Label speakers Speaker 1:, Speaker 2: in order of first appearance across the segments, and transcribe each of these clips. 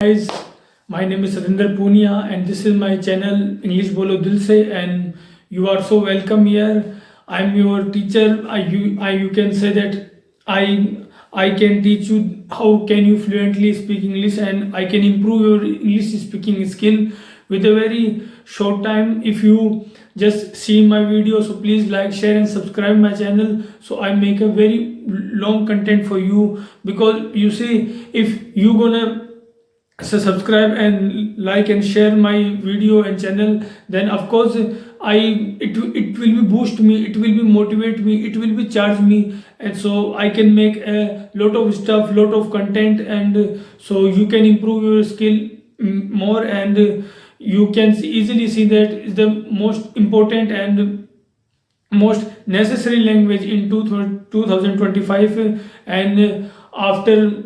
Speaker 1: Guys, my name is Satinder Punia and this is my channel English Bolo Dil Se, and you are so welcome here. I'm your teacher. You can say that I can teach you how can you fluently speak English, and I can improve your English speaking skill with a very short time if you just see my video. So please like, share and subscribe my channel, so I make a very long content for you. Because you see, if you gonna subscribe and like and share my video and channel, then of course it will be boost me, it will be motivate me, it will be charge me, and so I can make a lot of stuff, lot of content, and so you can improve your skill more, and you can easily see that is the most important and most necessary language in 2025. And after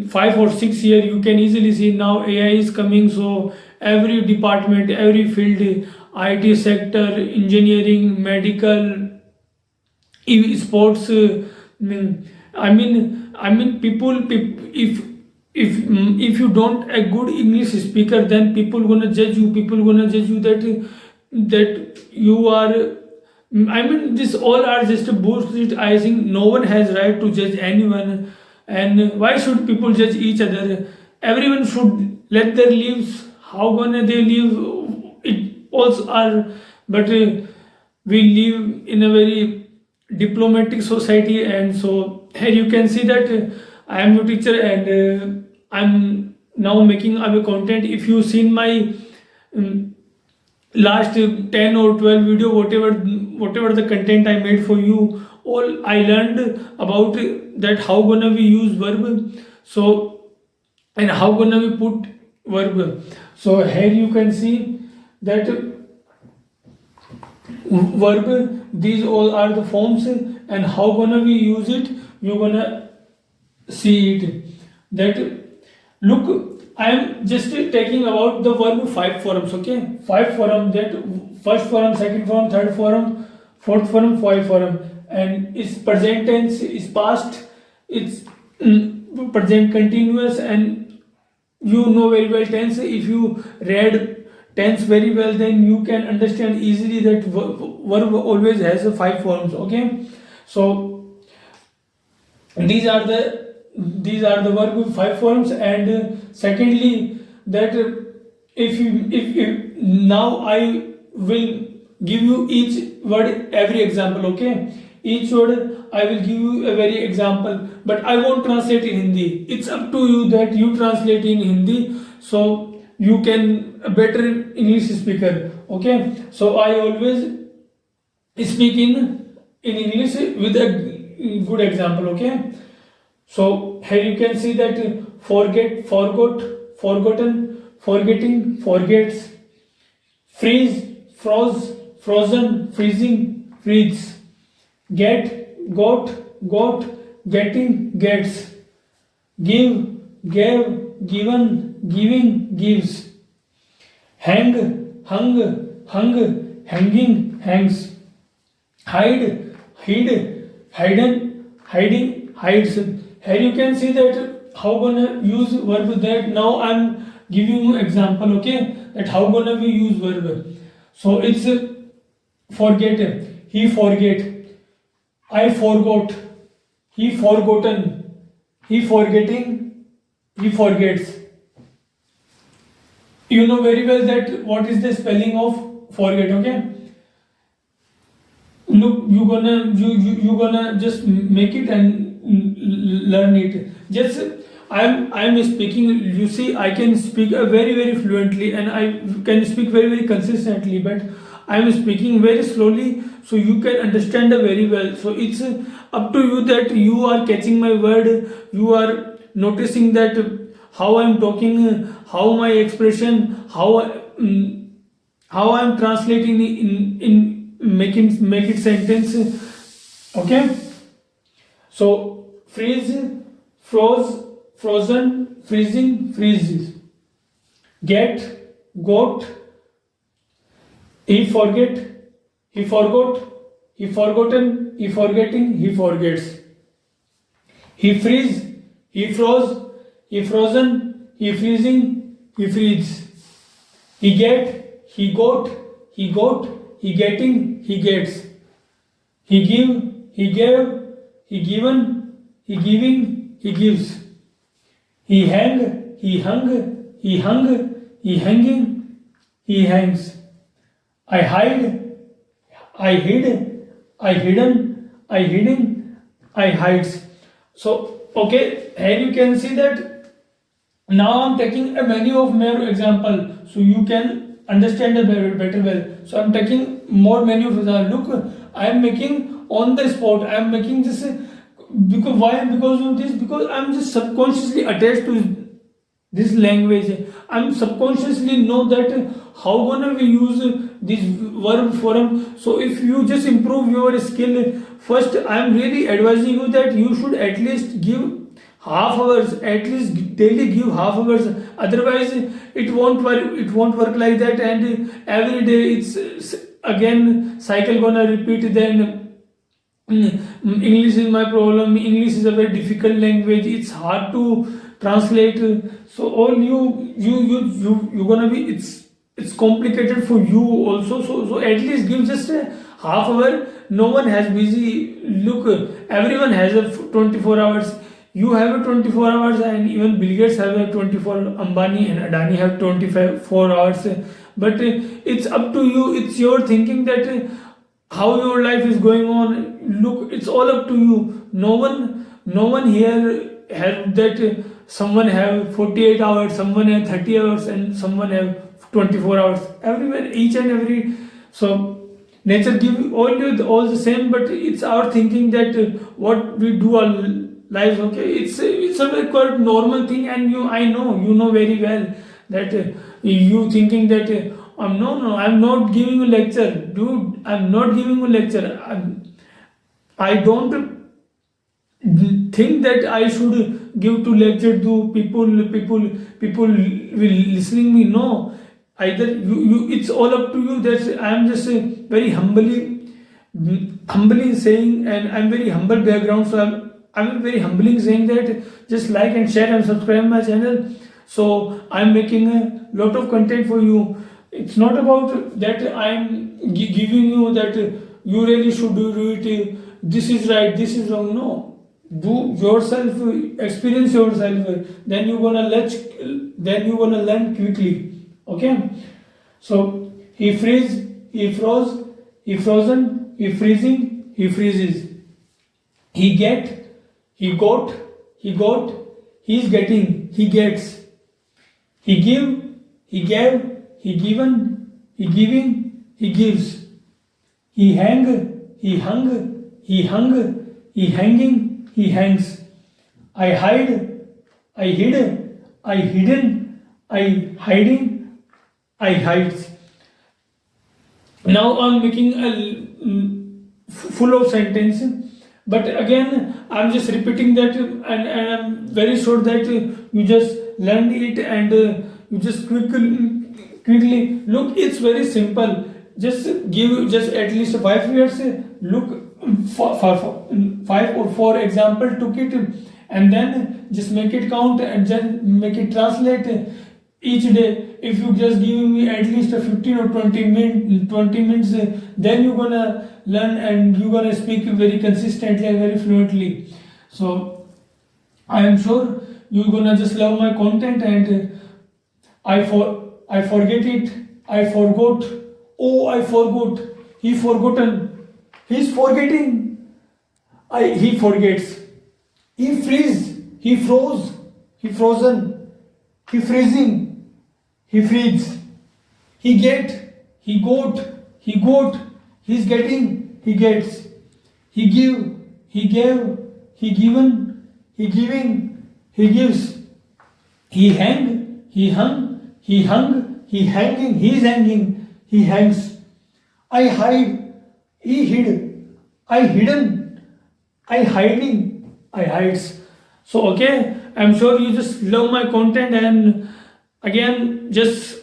Speaker 1: 5 or 6 years, you can easily see now AI is coming. So every department, every field, IT sector, engineering, medical, sports, if you don't a good English speaker, then people gonna judge you, that you are, this all are just a bullshit. I think no one has right to judge anyone. And why should people judge each other? Everyone should let their lives. How gonna they live? It also are, but we live in a very diplomatic society, and so here you can see that I am your teacher, and I'm now making our content. If you seen my last 10 or 12 video, whatever the content I made for you, all I learned about that how gonna we use verb, so and how gonna we put verb. So here you can see that verb, these all are the forms, and how gonna we use it, you're gonna see it. That look, I am just taking about the verb 5 forms. Okay, 5 form, that first form, second form, third form, fourth form, 5 form, and its present tense, is past, it's present continuous, and you know very well tense. If you read tense very well, then you can understand easily that verb always has 5 forms. Okay, so these are the verb 5 forms. And secondly, that if now I will give you each word every example. Okay, each word I will give you a very example, but I won't translate in Hindi. It's up to you that you translate in Hindi, so you can a better English speaker. Okay, so I always speak in English with a good example. Okay, so here you can see that forget, forgot, forgotten, forgetting, forgets, freeze, froze, frozen, freezing, freeze, get, got, getting, gets, give, gave, given, giving, gives, hang, hung, hanging, hangs, hide, hid, hidden, hiding, hides. Here you can see that how gonna use verb. That now I'm giving you example. Okay, that how gonna we use verb. So it's forget, he forget, I forgot, he forgotten, he forgetting, he forgets. You know very well that what is the spelling of forget. Okay, look, you gonna just make it and learn it. Just I'm speaking, you see, I can speak very fluently, and I can speak very consistently, but I'm speaking very slowly, so you can understand very well. So it's up to you that you are catching my word, you are noticing that how I'm talking, how my expression, how I'm translating in make it sentence. Okay, so freeze, froze, frozen, freezing, freezes, get, got, he forget, he forgot, he forgotten, he forgetting, he forgets, he freeze, he froze, he frozen, he freezing, he freeze. He get, he got, he got, he getting, he gets. He give, he gave, he given, he giving, he gives. He hang, he hung, he hung, he hanging, he hangs. I hide, I hid, I hidden, I hiding, I hides. So, okay, here you can see that now I'm taking a many of more example, so you can understand it better well. So I'm taking more many of example. Look, I am making on the spot. I am making this because why? Because of this. Because I'm just subconsciously attached to this language. I'm subconsciously know that how gonna we use this verb form. So if you just improve your skill, first I'm really advising you that you should at least give half hours, at least daily give half hours. Otherwise it won't work like that, and every day it's again cycle gonna repeat. Then English is my problem. English is a very difficult language. It's hard to translate. So all you gonna be. It's complicated for you also. So at least give just a half hour. No one has busy. Look, everyone has a 24 hours. You have a 24 hours, and even Bill Gates have a 24. Ambani and Adani have 24 hours. But it's up to you. It's your thinking that how your life is going on. Look, it's all up to you. No one here have that. Someone have 48 hours, someone have 30 hours, and someone have 24 hours. Everywhere, each and every. So nature give all the same, but it's our thinking that what we do our lives. Okay, it's a very quite normal thing, and you know very well that you thinking that no, I'm not giving you lecture, dude. I'm not giving you lecture. I don't think that I should give to lecture to people will listening me. No, either you it's all up to you. That I'm just very humbly saying, and I'm very humble background, so I'm very humbling saying that just like and share and subscribe my channel. So I'm making a lot of content for you. It's not about that I'm giving you that you really should do it. This is right, this is wrong. No, do yourself, experience yourself. Then you're gonna learn quickly. Okay. So he freeze, he froze, he frozen, he freezing, he freezes. He get, he got, he's getting, he gets. He give, he gave, he given, he giving, he gives. He hang, he hung, he hung, he hanging, he hangs. I hide, I hid, I hidden, I hiding, I hides. Now I'm making a full of sentence, but again I'm just repeating that, and I'm very sure that you just learn it, and you just quickly look. It's very simple. Just give just at least 5 years. Look for 5 or 4 example took it, and then just make it count and then make it translate each day. If you just give me at least a 15 or 20 minutes, then you're gonna learn, and you're gonna speak very consistently and very fluently. So I am sure you're gonna just love my content. And I forget it, I forgot, oh I forgot, he forgotten, he's forgetting, he forgets, he freeze, he froze, he frozen, he freezing, he freeze, he get, he got, he's getting, he gets, he give, he gave, he given, he giving, he gives. He hang, he hung, he hung, he hanging, he's hanging, he hangs. I hide, he hid, I hidden, I hiding, I hides. So okay, I'm sure you just love my content, and again just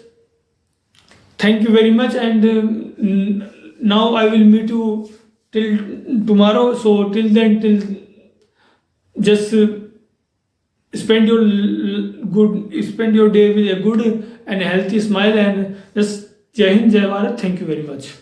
Speaker 1: thank you very much. And now I will meet you till tomorrow. So till then, just spend your good, spend your day with a good and healthy smile, and just Jai Hind, Jai Bharat. Thank you very much.